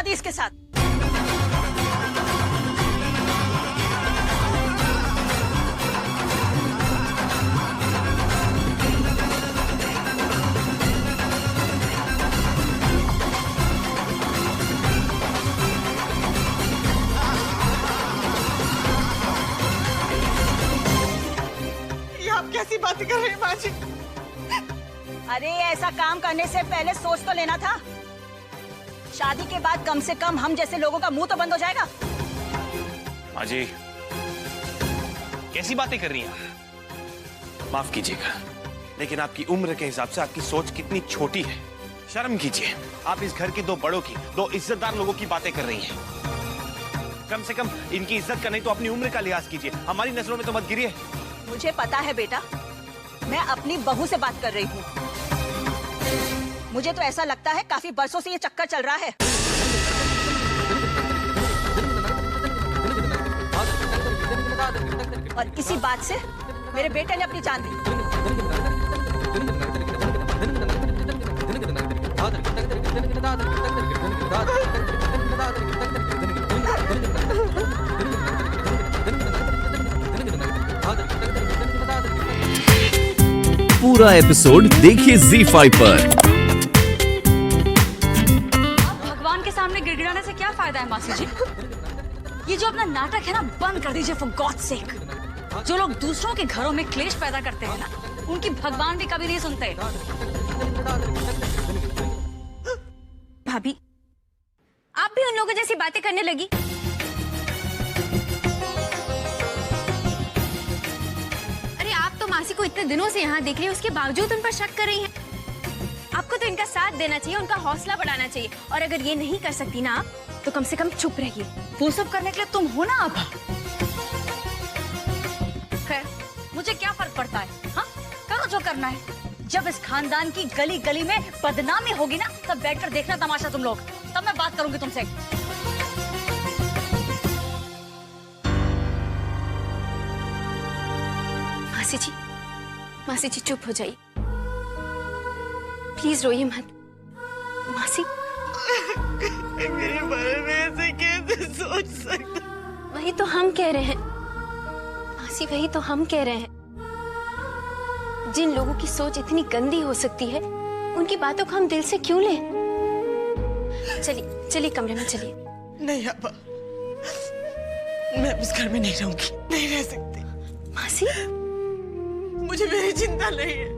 शादी इसके साथ। ये आप कैसी बातें कर रहे हैं माँ जी? अरे ऐसा काम करने से पहले सोच तो लेना था। शादी के बाद कम से कम हम जैसे लोगों का मुंह तो बंद हो जाएगा। माँ जी, कैसी बातें कर रही हैं आप? माफ कीजिएगा, लेकिन आपकी उम्र के हिसाब से आपकी सोच कितनी छोटी है। शर्म कीजिए, आप इस घर के दो बड़ों की, दो इज्जतदार लोगों की बातें कर रही हैं। कम से कम इनकी इज्जत का नहीं तो अपनी उम्र का लिहाज कीजिए। हमारी नजरों में तो मत गिरिए। मुझे पता है बेटा, मैं अपनी बहू से बात कर रही हूँ। मुझे तो ऐसा लगता है काफी बरसों से ये चक्कर चल रहा है। और इसी बात से मेरे बेटे ने अपनी जान दी। पूरा एपिसोड देखिए ZEE5 पर। भगवान के सामने गिड़गिड़ाने से क्या फायदा है मासी जी? ये जो अपना नाटक है ना, बंद कर दीजिए फॉर गॉड सेक। जो लोग दूसरों के घरों में क्लेश पैदा करते हैं ना, उनकी भगवान भी कभी नहीं सुनते। भाभी, आप भी उन लोगों जैसी बातें करने लगी। अरे आप तो मासी को इतने दिनों से यहाँ देख रही हैं, उसके बावजूद उन पर शक कर रही हैं। आपको तो इनका साथ देना चाहिए, उनका हौसला बढ़ाना चाहिए। और अगर ये नहीं कर सकती ना आप, तो कम से कम चुप रहिए। वो सब करने के लिए तुम हो ना अब। खैर, मुझे क्या फर्क पड़ता है? हाँ, करो जो करना है। जब इस खानदान की गली गली में बदनामी होगी ना, तब बैठकर देखना तमाशा तुम लोग। तब मैं बात करूंगी तुमसे। मासी जी चुप हो जाइए, प्लीज रोइए मत। मासी, मेरे बारे में ऐसे कैसे सोच सकते? वही तो हम कह रहे हैं मासी, वही तो हम कह रहे हैं। जिन लोगों की सोच इतनी गंदी हो सकती है, उनकी बातों को हम दिल से क्यों लें? चलिए चलिए कमरे में चलिए। नहीं अब्बा, मैं इस घर में नहीं रहूंगी, नहीं रह सकती। मासी, मुझे मेरी चिंता नहीं है।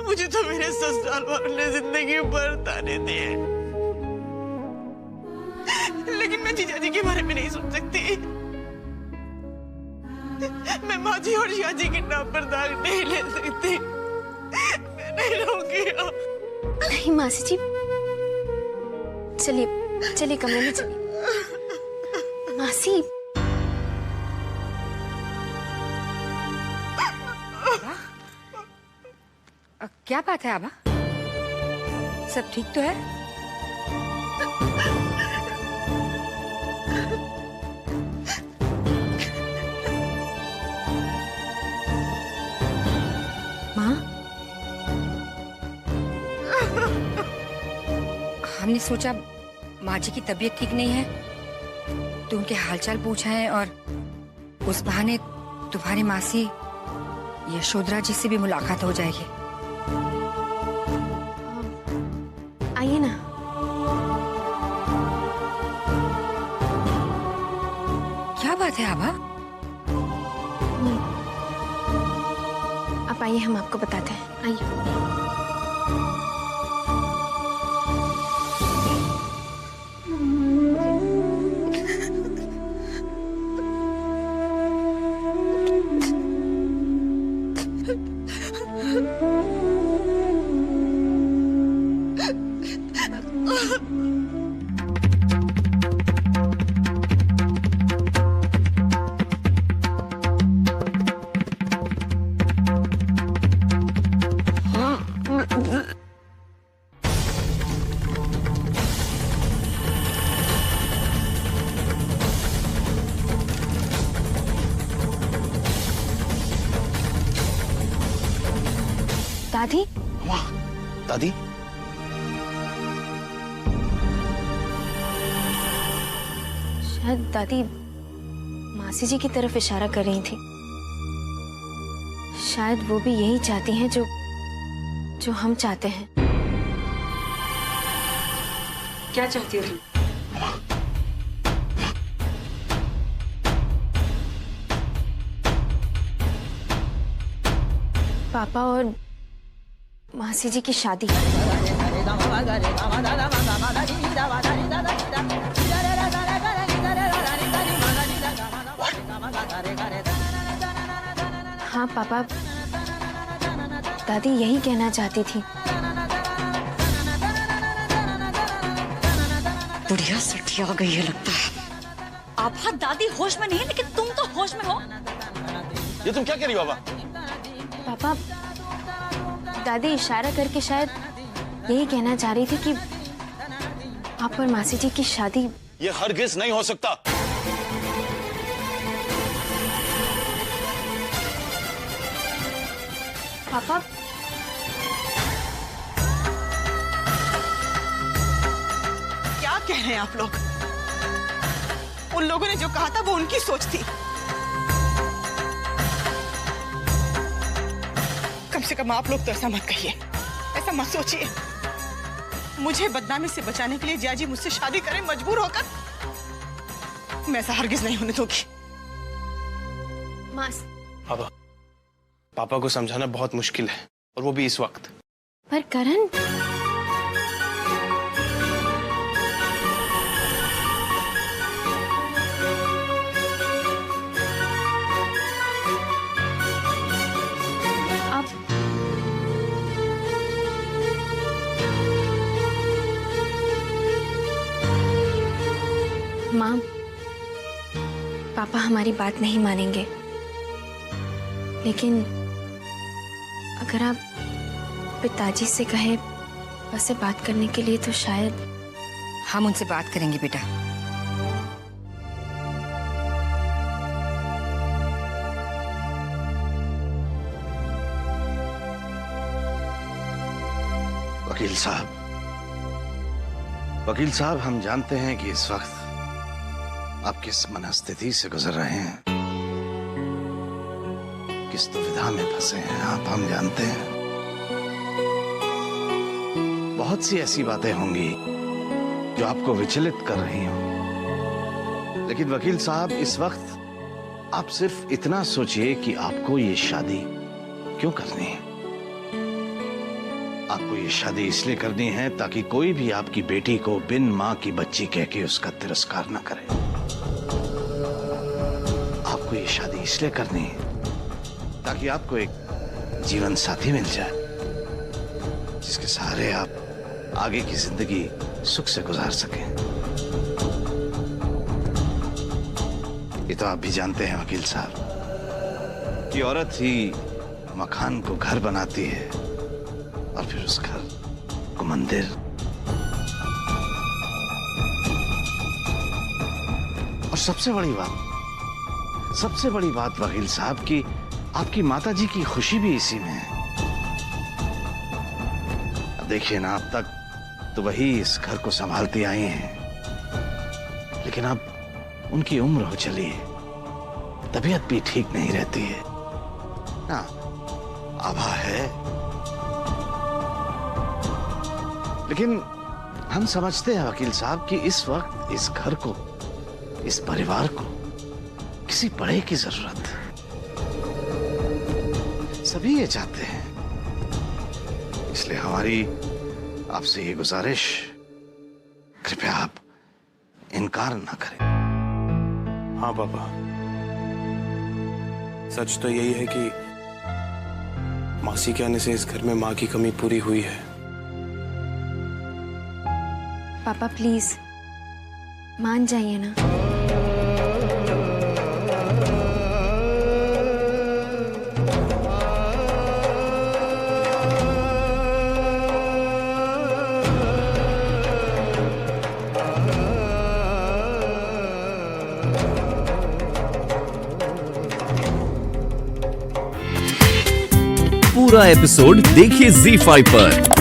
मुझे तो मेरे ससुराल वालों ने जिंदगी भर ताने दिए, लेकिन मैं जीजा जी के बारे में नहीं सोच सकती। मैं माँ जी और जिया जी के नाम पर दाग नहीं ले सकती। मैं नहीं रहूंगी। नहीं मासी जी, चलिए चलिए कमरे में चलिए। मासी, क्या बात है आबा? सब ठीक तो है? माँ, हमने सोचा माँ जी की तबीयत ठीक नहीं है तो उनके हालचाल पूछा है, और उस बहाने तुम्हारी मासी यशोधरा जी से भी मुलाकात हो जाएगी। आइए ना। क्या बात है आबा? आप आइए, हम आपको बताते हैं। आइए। दादी, दादी, शायद दादी मासी जी की तरफ इशारा कर रही थी। शायद वो भी यही चाहती हैं जो हम चाहते हैं। क्या चाहती हो तुम? पापा और मासी जी की शादी। हाँ पापा, दादी यही कहना चाहती थी। बुढ़िया सटिया गई है लगता है। आप हाँ, दादी होश में नहीं है, लेकिन तुम तो होश में हो। ये तुम क्या कह रही हो बाबा? पापा, दादी इशारा करके शायद यही कहना चाह रही थी कि आप और मासी जी की शादी। ये हरगिज नहीं हो सकता। पापा, क्या कह रहे हैं आप लोग? उन लोगों ने जो कहा था वो उनकी सोच थी। कम से कम आप लोग तो ऐसा मत कहिए, ऐसा मत सोचिए। मुझे बदनामी से बचाने के लिए जिया जी मुझसे शादी करें मजबूर होकर, मैं ऐसा हरगिज नहीं होने दूंगी। मास पापा, पापा को समझाना बहुत मुश्किल है, और वो भी इस वक्त। पर करण, आप माँ, पापा हमारी बात नहीं मानेंगे, लेकिन अगर आप पिताजी से कहे वैसे बात करने के लिए, तो शायद हम उनसे बात करेंगे बेटा। वकील साहब, हम जानते हैं कि इस वक्त आप किस मनस्थिति से गुजर रहे हैं, किस दुविधा में फंसे हैं आप, हम जानते हैं। बहुत सी ऐसी बातें होंगी जो आपको विचलित कर रही हों, लेकिन वकील साहब, इस वक्त आप सिर्फ इतना सोचिए कि आपको ये शादी क्यों करनी है। आपको ये शादी इसलिए करनी है ताकि कोई भी आपकी बेटी को बिन मां की बच्ची कह के उसका तिरस्कार न करे। आपको ये शादी इसलिए करनी है ताकि आपको एक जीवन साथी मिल जाए, जिसके सहारे आप आगे की जिंदगी सुख से गुजार सकें। ये तो आप भी जानते हैं वकील साहब कि औरत ही मकान को घर बनाती है और फिर उस घर को मंदिर। और सबसे बड़ी बात वकील साहब की आपकी माताजी की खुशी भी इसी में है। अब देखिए ना, अब तक तो वही इस घर को संभालती आई हैं, लेकिन अब उनकी उम्र हो चली है, तबीयत भी ठीक नहीं रहती है ना, आभा है। लेकिन हम समझते हैं वकील साहब कि इस वक्त इस घर को, इस परिवार को किसी बड़े की जरूरत है। सभी ये चाहते हैं, इसलिए हमारी आपसे ये गुजारिश, कृपया आप इनकार ना करें। हाँ पापा, सच तो यही है कि मासी के आने से इस घर में माँ की कमी पूरी हुई है। पापा प्लीज मान जाइए ना। पूरा एपिसोड देखिए ZEE5 पर।